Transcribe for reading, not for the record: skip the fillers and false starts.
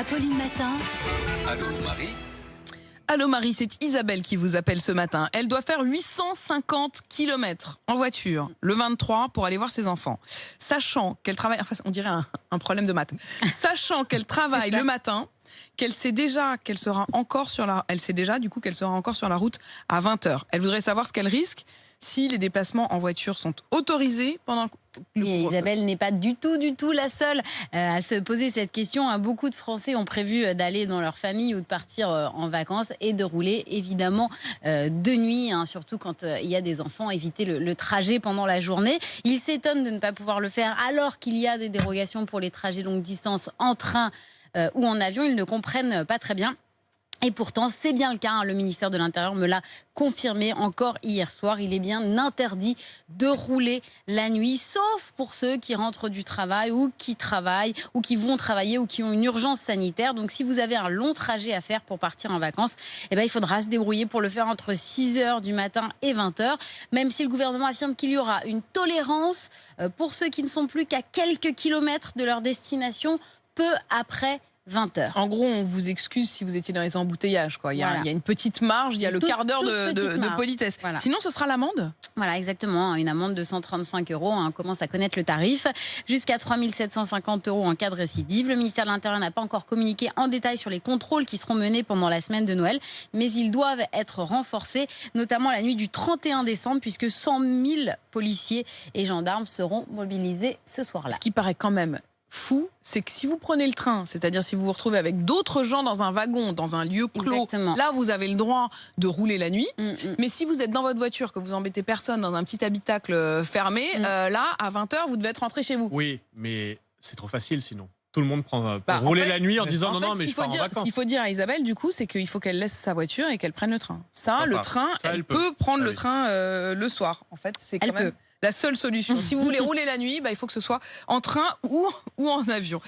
Apolline Matin. Allô Marie. Allô Marie, c'est Isabelle qui vous appelle ce matin. Elle doit faire 850 km en voiture le 23 pour aller voir ses enfants. Sachant qu'elle travaille, enfin on dirait un problème de maths. Sachant qu'elle travaille le matin, qu'elle sait déjà qu'elle sera encore sur la, elle sait déjà du coup qu'elle sera encore sur la route à 20h. Elle voudrait savoir ce qu'elle risque si les déplacements en voiture sont autorisés pendant le Et Isabelle n'est pas du tout la seule à se poser cette question. Beaucoup de Français ont prévu d'aller dans leur famille ou de partir en vacances et de rouler évidemment de nuit, surtout quand il y a des enfants, éviter le trajet pendant la journée. Ils s'étonnent de ne pas pouvoir le faire alors qu'il y a des dérogations pour les trajets longue distance en train ou en avion. Ils ne comprennent pas très bien. Et pourtant, c'est bien le cas. Le ministère de l'Intérieur me l'a confirmé encore hier soir. Il est bien interdit de rouler la nuit, sauf pour ceux qui rentrent du travail ou qui travaillent ou qui vont travailler ou qui ont une urgence sanitaire. Donc, si vous avez un long trajet à faire pour partir en vacances, il faudra se débrouiller pour le faire entre 6h du matin et 20h. Même si le gouvernement affirme qu'il y aura une tolérance pour ceux qui ne sont plus qu'à quelques kilomètres de leur destination, peu après 20h. En gros, on vous excuse si vous étiez dans les embouteillages, quoi. Il y a une petite marge, il y a le quart d'heure de politesse. Voilà. Sinon, ce sera l'amende ? Voilà, exactement. Une amende de 135 €. On commence à connaître le tarif. Jusqu'à 3 750 € en cas de récidive. Le ministère de l'Intérieur n'a pas encore communiqué en détail sur les contrôles qui seront menés pendant la semaine de Noël. Mais ils doivent être renforcés, notamment la nuit du 31 décembre, puisque 100 000 policiers et gendarmes seront mobilisés ce soir-là. Ce qui paraît quand même fou, c'est que si vous prenez le train, c'est-à-dire si vous vous retrouvez avec d'autres gens dans un wagon, dans un lieu clos, là vous avez le droit de rouler la nuit. Mais si vous êtes dans votre voiture, que vous embêtez personne dans un petit habitacle fermé, là à 20h vous devez être rentré chez vous. Oui, mais c'est trop facile sinon. Tout le monde prend rouler la nuit en disant non, mais je pars en vacances. Ce qu'il faut dire à Isabelle, du coup, c'est qu'il faut qu'elle laisse sa voiture et qu'elle prenne le train. Elle peut prendre le train le soir. En fait, c'est quand même la seule solution. Si vous voulez rouler la nuit, il faut que ce soit en train ou en avion.